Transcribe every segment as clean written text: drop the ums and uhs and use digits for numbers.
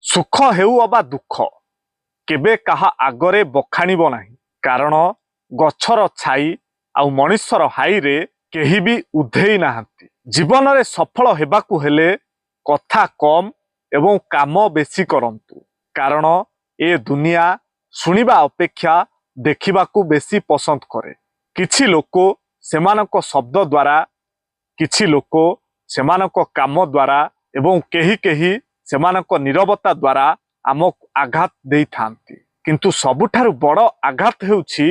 ସୁଖ ହେଉ ଅବା ଦୁଃଖ କେବେ କାହା ଆଗରେ ବଖାଣିବ ନାହିଁ, କାରଣ ଗଛର ଛାଇ ଆଉ ମଣିଷର ହାଇରେ କେହି ବି ଉଧେଇ ନାହାନ୍ତି। ଜୀବନରେ ସଫଳ ହେବାକୁ ହେଲେ କଥା କମ୍ ଏବଂ କାମ ବେଶୀ କରନ୍ତୁ, କାରଣ ଏ ଦୁନିଆ ଶୁଣିବା ଅପେକ୍ଷା ଦେଖିବାକୁ ବେଶୀ ପସନ୍ଦ କରେ। କିଛି ଲୋକ ସେମାନଙ୍କ ଶବ୍ଦ ଦ୍ୱାରା, କିଛି ଲୋକ ସେମାନଙ୍କ କାମ ଦ୍ୱାରା ଏବଂ କେହି କେହି ସେମାନଙ୍କ ନୀରବତା ଦ୍ୱାରା ଆମକୁ ଆଘାତ ଦେଇଥାନ୍ତି। କିନ୍ତୁ ସବୁଠାରୁ ବଡ଼ ଆଘାତ ହେଉଛି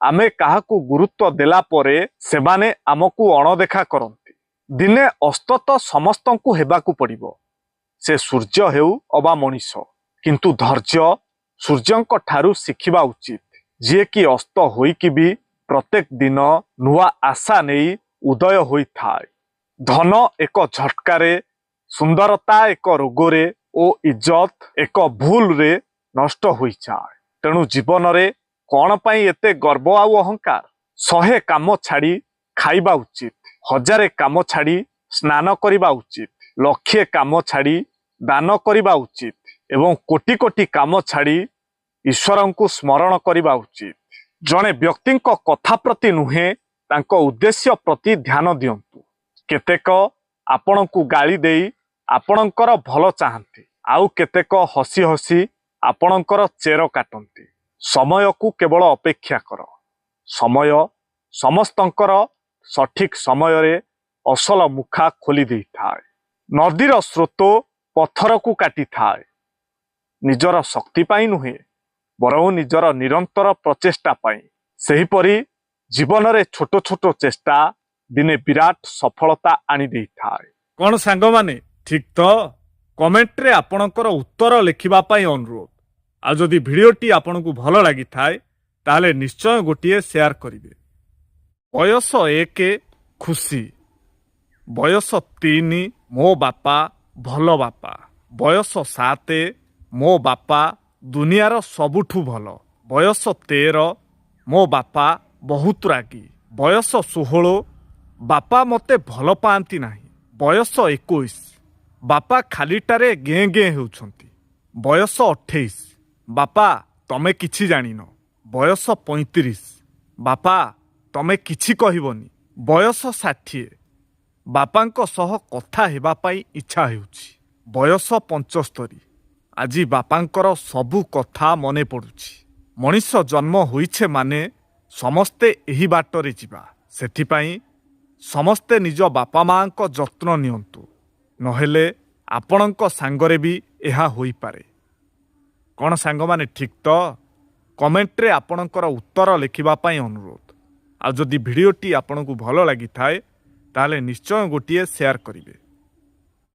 ଆମେ କାହାକୁ ଗୁରୁତ୍ୱ ଦେଲା ପରେ ସେମାନେ ଆମକୁ ଅଣଦେଖା କରନ୍ତି। ଦିନେ ଅସ୍ତ ତ ସମସ୍ତଙ୍କୁ ହେବାକୁ ପଡ଼ିବ, ସେ ସୂର୍ଯ୍ୟ ହେଉ ଅବା ମଣିଷ। କିନ୍ତୁ ଧୈର୍ଯ୍ୟ ସୂର୍ଯ୍ୟଙ୍କ ଠାରୁ ଶିଖିବା ଉଚିତ, ଯିଏକି ଅସ୍ତ ହୋଇକି ବି ପ୍ରତ୍ୟେକ ଦିନ ନୂଆ ଆଶା ନେଇ ଉଦୟ ହୋଇଥାଏ। ଧନ ଏକ ଝଟକାରେ, ସୁନ୍ଦରତା ଏକ ରୋଗରେ ଓ ଇଜ୍ଜତ ଏକ ଭୁଲରେ ନଷ୍ଟ ହୋଇଯାଏ। ତେଣୁ ଜୀବନରେ କ'ଣ ପାଇଁ ଏତେ ଗର୍ବ ଆଉ ଅହଙ୍କାର? 100 କାମ ଛାଡ଼ି ଖାଇବା ଉଚିତ, 1000 କାମ ଛାଡ଼ି ସ୍ନାନ କରିବା ଉଚିତ, 1,00,000 କାମ ଛାଡ଼ି ଦାନ କରିବା ଉଚିତ ଏବଂ କୋଟି କୋଟି କାମ ଛାଡ଼ି ଈଶ୍ୱରଙ୍କୁ ସ୍ମରଣ କରିବା ଉଚିତ। ଜଣେ ବ୍ୟକ୍ତିଙ୍କ କଥା ପ୍ରତି ନୁହେଁ, ତାଙ୍କ ଉଦ୍ଦେଶ୍ୟ ପ୍ରତି ଧ୍ୟାନ ଦିଅନ୍ତୁ। କେତେକ ଆପଣଙ୍କୁ ଗାଳି ଦେଇ ଆପଣଙ୍କର ଭଲ ଚାହାନ୍ତି, ଆଉ କେତେକ ହସି ହସି ଆପଣଙ୍କର ଚେର କାଟନ୍ତି। ସମୟକୁ କେବଳ ଅପେକ୍ଷା କର, ସମୟ ସମସ୍ତଙ୍କର ସଠିକ ସମୟରେ ଅସଲ ମୁଖା ଖୋଲି ଦେଇଥାଏ। ନଦୀର ସ୍ରୋତ ପଥରକୁ କାଟିଥାଏ, ନିଜର ଶକ୍ତି ପାଇଁ ନୁହେଁ, ବରଂ ନିଜର ନିରନ୍ତର ପ୍ରଚେଷ୍ଟା ପାଇଁ। ସେହିପରି ଜୀବନରେ ଛୋଟ ଛୋଟ ଚେଷ୍ଟା ଦିନେ ବିରାଟ ସଫଳତା ଆଣି ଦେଇଥାଏ। କ'ଣ ସାଙ୍ଗମାନେ, ଠିକ୍ ତ? କମେଣ୍ଟରେ ଆପଣଙ୍କର ଉତ୍ତର ଲେଖିବା ପାଇଁ ଅନୁରୋଧ। ଆଉ ଯଦି ଭିଡ଼ିଓଟି ଆପଣଙ୍କୁ ଭଲ ଲାଗିଥାଏ ତାହେଲେ ନିଶ୍ଚୟ ଗୋଟିଏ ସେୟାର କରିବେ। ବୟସ 1 ଖୁସି, ବୟସ 3 ମୋ ବାପା ଭଲ ବାପା, ବୟସ 7 ମୋ ବାପା ଦୁନିଆର ସବୁଠୁ ଭଲ, ବୟସ 13 ମୋ ବାପା ବହୁତ ରାଗି, ବୟସ 16 ବାପା ମୋତେ ଭଲ ପାଆନ୍ତି ନାହିଁ, ବୟସ 21 ବାପା ଖାଲିଟାରେ ଗେଁ ଗେଁ ହେଉଛନ୍ତି, ବୟସ 28 ବାପା ତମେ କିଛି ଜାଣିନ, ବୟସ 35 ବାପା ତମେ କିଛି କହିବନି, ବୟସ 60 ବାପାଙ୍କ ସହ କଥା ହେବା ପାଇଁ ଇଚ୍ଛା ହେଉଛି, ବୟସ 75 ଆଜି ବାପାଙ୍କର ସବୁ କଥା ମନେ ପଡ଼ୁଛି। ମଣିଷ ଜନ୍ମ ହୋଇଛେ ମାନେ ସମସ୍ତେ ଏହି ବାଟରେ ଯିବା, ସେଥିପାଇଁ ସମସ୍ତେ ନିଜ ବାପା ମାଆଙ୍କ ଯତ୍ନ ନିଅନ୍ତୁ, ନହେଲେ ଆପଣଙ୍କ ସାଙ୍ଗରେ ବି ଏହା ହୋଇପାରେ। କ'ଣ ସାଙ୍ଗମାନେ, ଠିକ୍ ତ? କମେଣ୍ଟରେ ଆପଣଙ୍କର ଉତ୍ତର ଲେଖିବା ପାଇଁ ଅନୁରୋଧ। ଆଉ ଯଦି ଭିଡ଼ିଓଟି ଆପଣଙ୍କୁ ଭଲ ଲାଗିଥାଏ ତାହେଲେ ନିଶ୍ଚୟ ଗୋଟିଏ ସେୟାର କରିବେ।